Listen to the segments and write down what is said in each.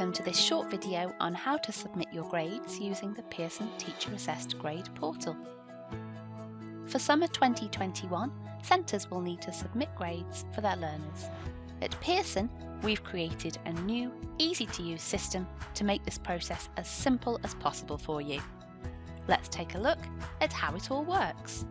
welcome to this short video on how to submit your grades using the Pearson Teacher Assessed Grade Portal. For summer 2021, centres will need to submit grades for their learners. At Pearson, we've created a new, easy-to-use system to make this process as simple as possible for you. Let's take a look at how it all works.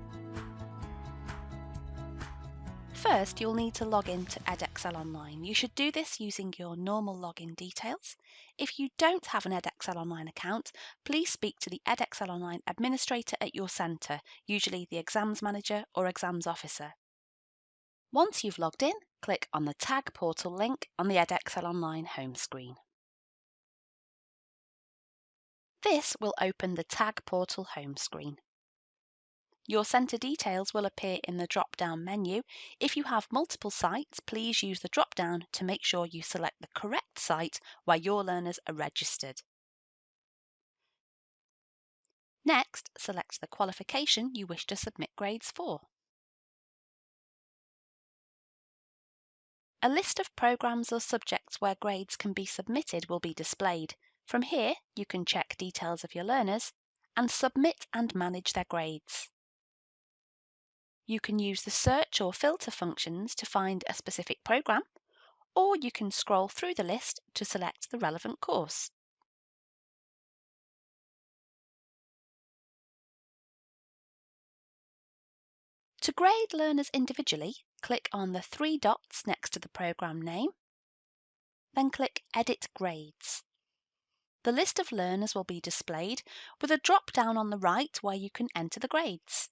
First, you'll need to log in to Edexcel Online. You should do this using your normal login details. If you don't have an Edexcel Online account, please speak to the Edexcel Online administrator at your centre, usually the exams manager or exams officer. Once you've logged in, click on the Tag Portal link on the Edexcel Online home screen. This will open the Tag Portal home screen. Your centre details will appear in the drop-down menu. If you have multiple sites, please use the drop-down to make sure you select the correct site where your learners are registered. Next, select the qualification you wish to submit grades for. A list of programmes or subjects where grades can be submitted will be displayed. From here, you can check details of your learners and submit and manage their grades. You can use the search or filter functions to find a specific programme, or you can scroll through the list to select the relevant course. To grade learners individually, click on the three dots next to the programme name, then click Edit Grades. The list of learners will be displayed with a drop-down on the right where you can enter the grades.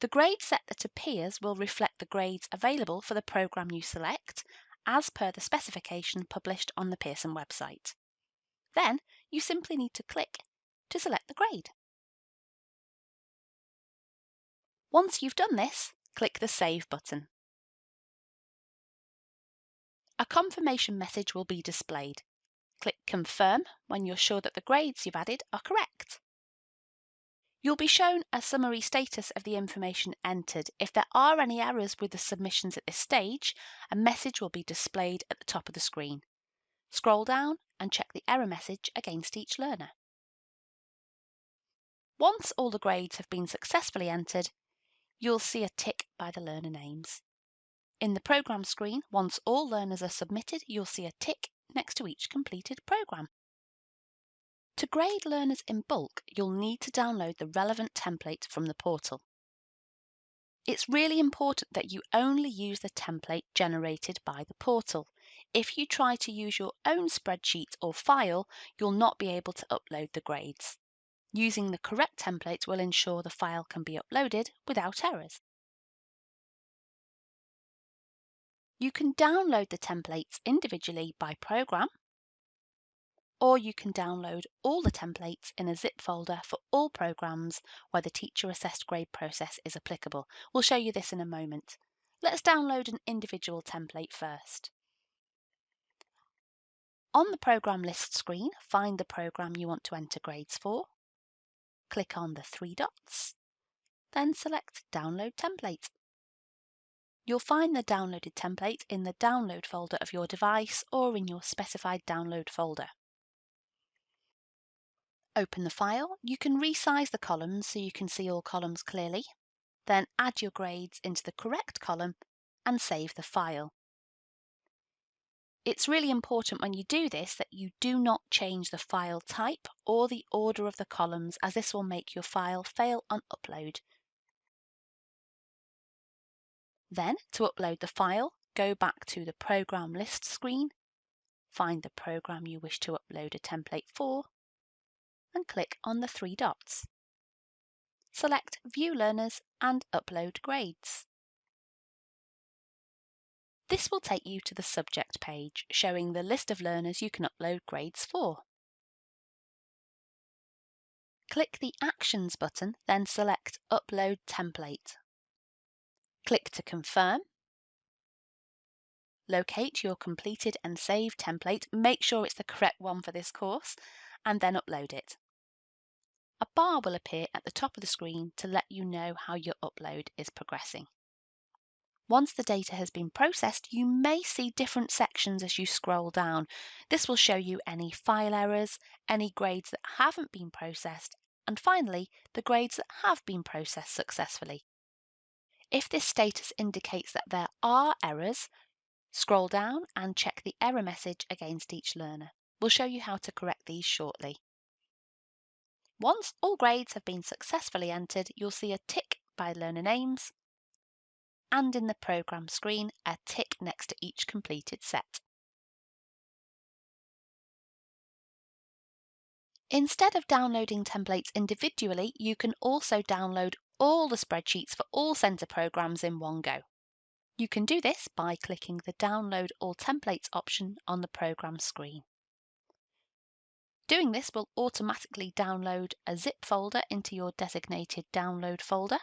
The grade set that appears will reflect the grades available for the programme you select, as per the specification published on the Pearson website. Then you simply need to click to select the grade. Once you've done this, click the Save button. A confirmation message will be displayed. Click Confirm when you're sure that the grades you've added are correct. You'll be shown a summary status of the information entered. If there are any errors with the submissions at this stage, a message will be displayed at the top of the screen. Scroll down and check the error message against each learner. Once all the grades have been successfully entered, you'll see a tick by the learner names. In the programme screen, once all learners are submitted, you'll see a tick next to each completed programme. To grade learners in bulk, you'll need to download the relevant template from the portal. It's really important that you only use the template generated by the portal. If you try to use your own spreadsheet or file, you'll not be able to upload the grades. Using the correct template will ensure the file can be uploaded without errors. You can download the templates individually by programme, or you can download all the templates in a zip folder for all programmes where the teacher assessed grade process is applicable. We'll show you this in a moment. Let's download an individual template first. On the programme list screen, find the programme you want to enter grades for. Click on the three dots, then select Download Template. You'll find the downloaded template in the Download folder of your device or in your specified download folder. Open the file. You can resize the columns so you can see all columns clearly. Then add your grades into the correct column and save the file. It's really important when you do this that you do not change the file type or the order of the columns, as this will make your file fail on upload. Then, to upload the file, go back to the Programme List screen, find the programme you wish to upload a template for, and click on the three dots. Select View Learners and Upload Grades. This will take you to the subject page, showing the list of learners you can upload grades for. Click the Actions button, then select Upload Template. Click to confirm. Locate your completed and saved template, make sure it's the correct one for this course, and then upload it. A bar will appear at the top of the screen to let you know how your upload is progressing. Once the data has been processed, you may see different sections as you scroll down. This will show you any file errors, any grades that haven't been processed, and finally, the grades that have been processed successfully. If this status indicates that there are errors, scroll down and check the error message against each learner. We'll show you how to correct these shortly. Once all grades have been successfully entered, you'll see a tick by learner names, and in the program screen, a tick next to each completed set. Instead of downloading templates individually, you can also download all the spreadsheets for all centre programs in one go. You can do this by clicking the Download All Templates option on the program screen. Doing this will automatically download a zip folder into your designated download folder.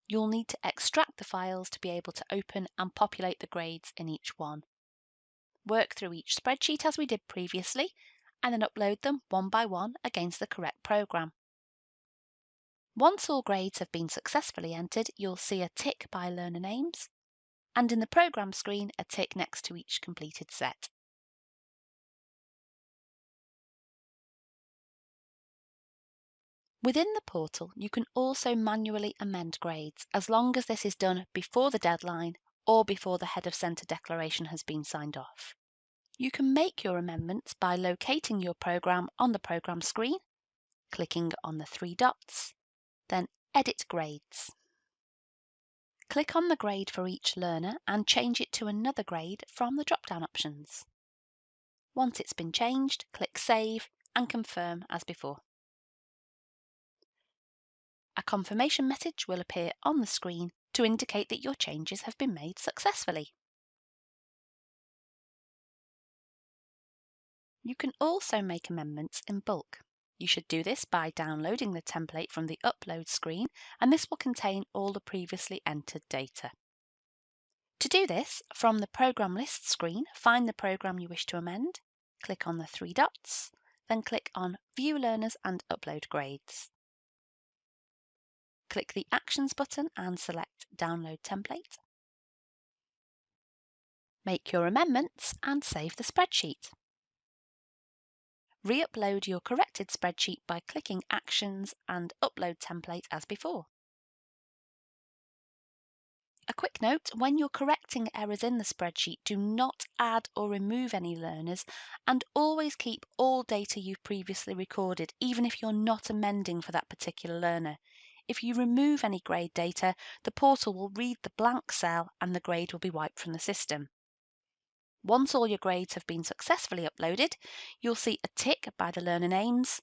You'll need to extract the files to be able to open and populate the grades in each one. Work through each spreadsheet as we did previously, and then upload them one by one against the correct program. Once all grades have been successfully entered, you'll see a tick by learner names, and in the program screen, a tick next to each completed set. Within the portal, you can also manually amend grades, as long as this is done before the deadline or before the head of centre declaration has been signed off. You can make your amendments by locating your program on the program screen, clicking on the three dots, then Edit Grades. Click on the grade for each learner and change it to another grade from the drop-down options. Once it's been changed, click Save and confirm as before. A confirmation message will appear on the screen to indicate that your changes have been made successfully. You can also make amendments in bulk. You should do this by downloading the template from the Upload screen, and this will contain all the previously entered data. To do this, from the Program List screen, find the program you wish to amend, click on the three dots, then click on View Learners and Upload Grades. Click the Actions button and select Download Template. Make your amendments and save the spreadsheet. Re-upload your corrected spreadsheet by clicking Actions and Upload Template as before. A quick note, when you're correcting errors in the spreadsheet, do not add or remove any learners, and always keep all data you've previously recorded, even if you're not amending for that particular learner. If you remove any grade data, the portal will read the blank cell and the grade will be wiped from the system. Once all your grades have been successfully uploaded, you'll see a tick by the learner names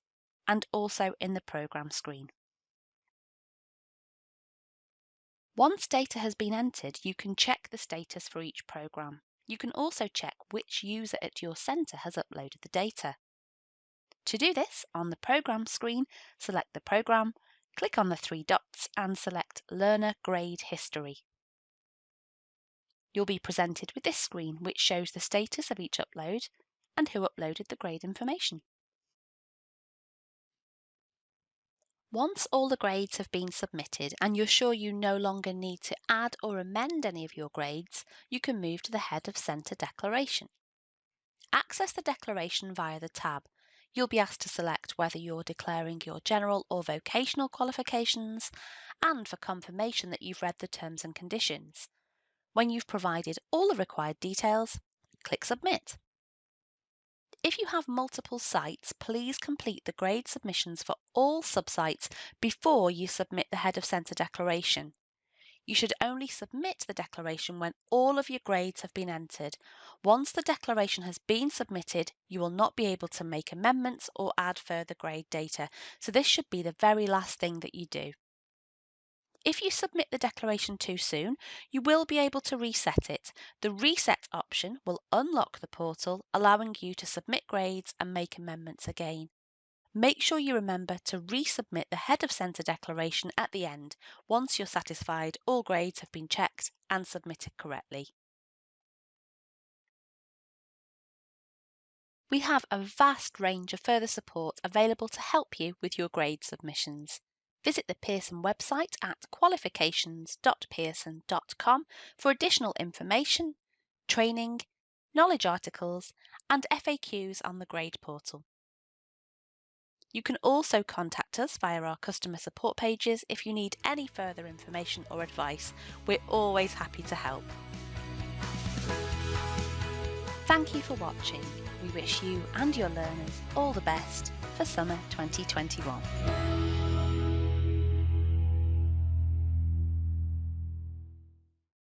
and also in the program screen. Once data has been entered, you can check the status for each program. You can also check which user at your centre has uploaded the data. To do this, on the program screen, select the program, click on the three dots and select Learner Grade History. You'll be presented with this screen, which shows the status of each upload and who uploaded the grade information. Once all the grades have been submitted and you're sure you no longer need to add or amend any of your grades, you can move to the Head of Centre Declaration. Access the declaration via the tab. You'll be asked to select whether you're declaring your general or vocational qualifications, and for confirmation that you've read the terms and conditions. When you've provided all the required details, click Submit. If you have multiple sites, please complete the grade submissions for all subsites before you submit the Head of Centre declaration. You should only submit the declaration when all of your grades have been entered. Once the declaration has been submitted, you will not be able to make amendments or add further grade data, so this should be the very last thing that you do. If you submit the declaration too soon, you will be able to reset it. The Reset option will unlock the portal, allowing you to submit grades and make amendments again. Make sure you remember to resubmit the Head of Centre declaration at the end, once you're satisfied all grades have been checked and submitted correctly. We have a vast range of further support available to help you with your grade submissions. Visit the Pearson website at qualifications.pearson.com for additional information, training, knowledge articles, and FAQs on the grade portal. You can also contact us via our customer support pages if you need any further information or advice. We're always happy to help. Thank you for watching. We wish you and your learners all the best for summer 2021.